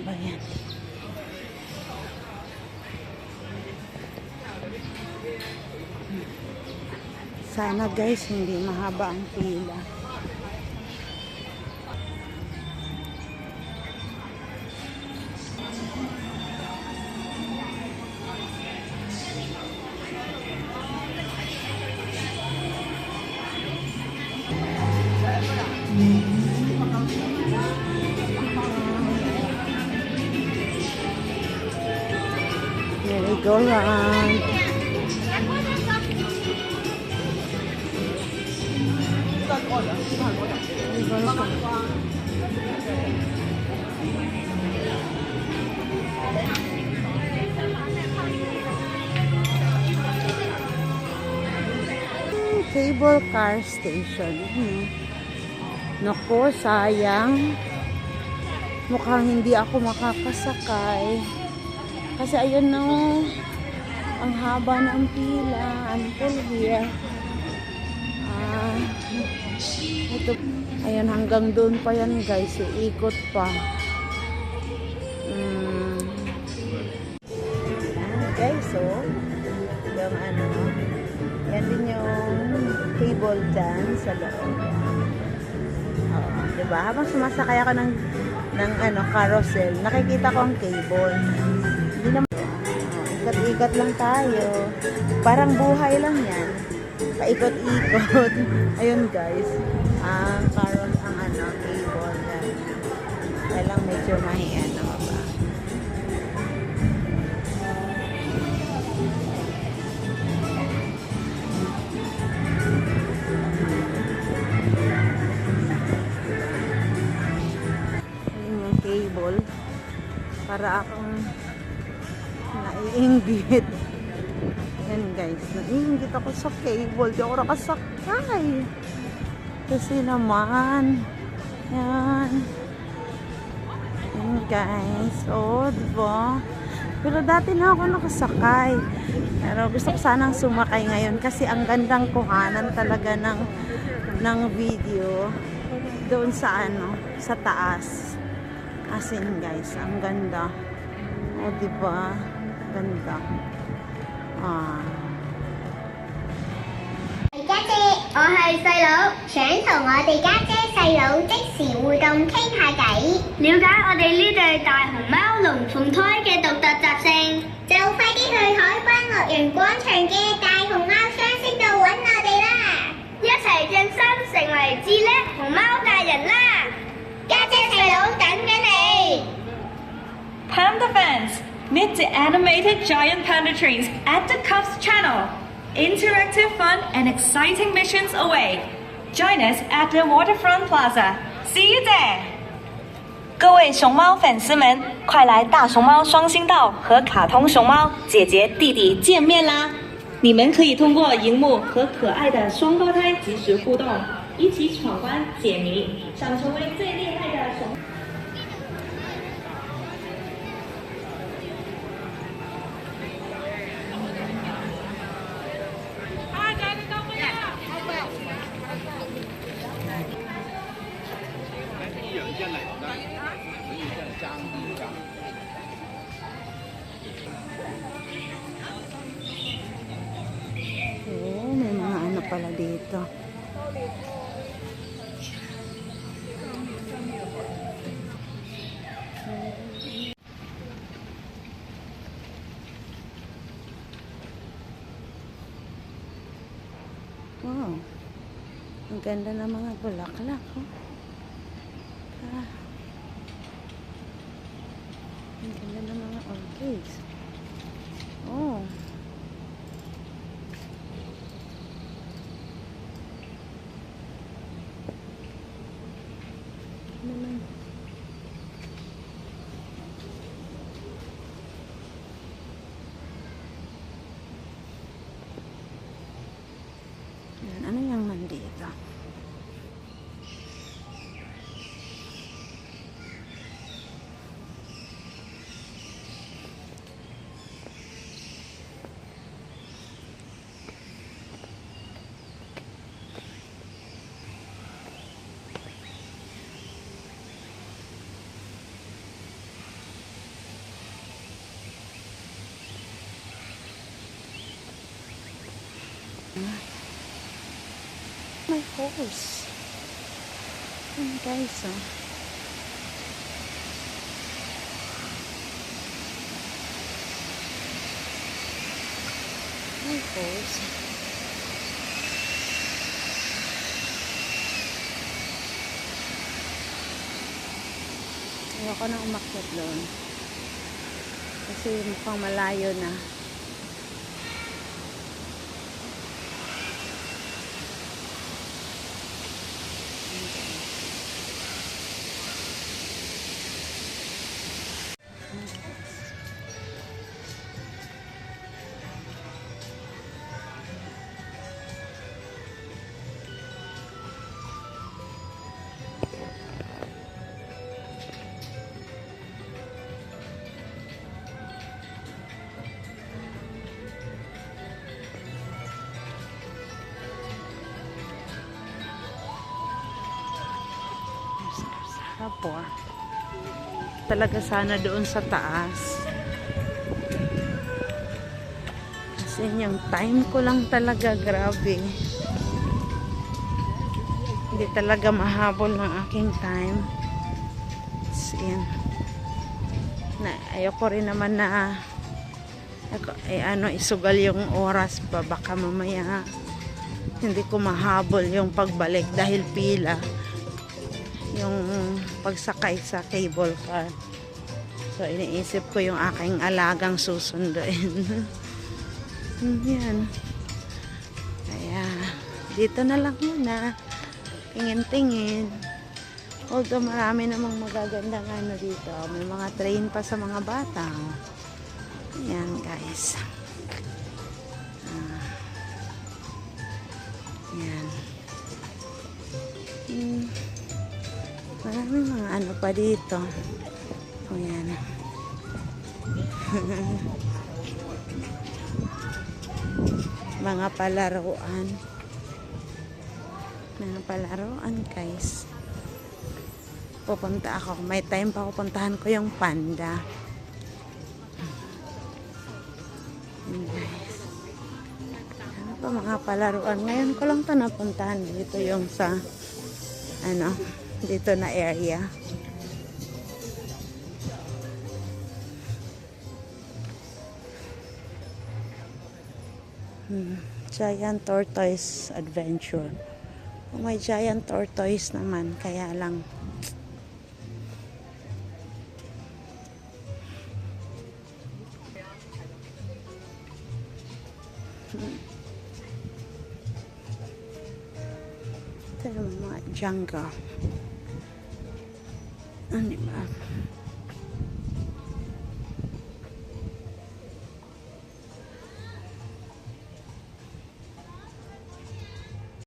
ba yan? Sana guys, hindi mahaba ang pila. Merry-go-round. Cable car station. Naku, sayang. Mukhang hindi ako makakasakay. Kasi ayun no, ang haba ng pila. Until here. Ito, ayan, hanggang doon pa yan guys. Iikot pa. Guys, so, yung ano, yan din yung table dyan sa loob. Diba? Habang sumasakay ako ng carousel, nakikita ko ang cable. Hindi naman, ikat-ikat lang tayo. Parang buhay lang yan. Paikot-ikot. Ayun guys, ang cable yan. Kaya lang medyo mahiyan na ba. Cable para akong naiinggit. Yan guys, naiinggit ako sa cable, di ako nakasakay kasi naman yan guys, diba, pero dati na ako nakasakay, pero gusto ko sanang sumakay ngayon kasi ang gandang kuhanan talaga ng video doon sa sa taas. As in guys, ang ganda. Diba? Ganda. Gia姐，我係細佬，想同我哋家姐細佬即時互動傾下偈，了解我哋呢對大熊貓龍鳳胎嘅獨特習性，就快啲去海灣樂園廣場嘅大熊貓雙星度揾我哋啦！一齊晉身成為至叻熊貓大人啦！家姐細佬等緊你。Panda fans, meet the animated giant panda trains at the Cubs channel. Interactive fun and exciting missions await. Join us at the Waterfront Plaza. See you there! 各位熊猫粉丝们，快来大熊猫双星道和卡通熊猫姐姐弟弟见面啦！你们可以通过荧幕和可爱的双胞胎及时互动，一起闯关解谜，想成为最厉害的熊。May mga ano pala dito. Wow. Ang ganda ng mga bulaklak. Ang ganda ng mga orchids. Ano yung nandito? My horse. Ayan guys, oh. My horse. Ayoko na umakyat doon. Kasi mukhang malayo na. Sarap. Talaga sana doon sa taas. Kasi yung time ko lang talaga, grabe. Hindi talaga mahabol ng aking time. So, yan. Ayoko rin naman na isugal yung oras pa. Baka mamaya hindi ko mahabol yung pagbalik dahil pila yung pagsakay sa cable car. So, iniisip ko yung aking alagang susunduin. Yan. Kaya, dito na lang muna. Tingin-tingin. Although, marami namang magagandang ano dito. May mga train pa sa mga bata. Yan, guys. Yan. Maraming mga ano pa dito. O yan. Mga palaruan. Mga palaruan, guys. Pupunta ako. May time pa pupuntahan ko yung panda. Guys. Ano pa mga palaruan? Ngayon ko lang ito napuntahan dito yung sa dito na area. Giant Tortoise Adventure. May giant tortoise naman, kaya lang ito naman mga jungle. Ano ba?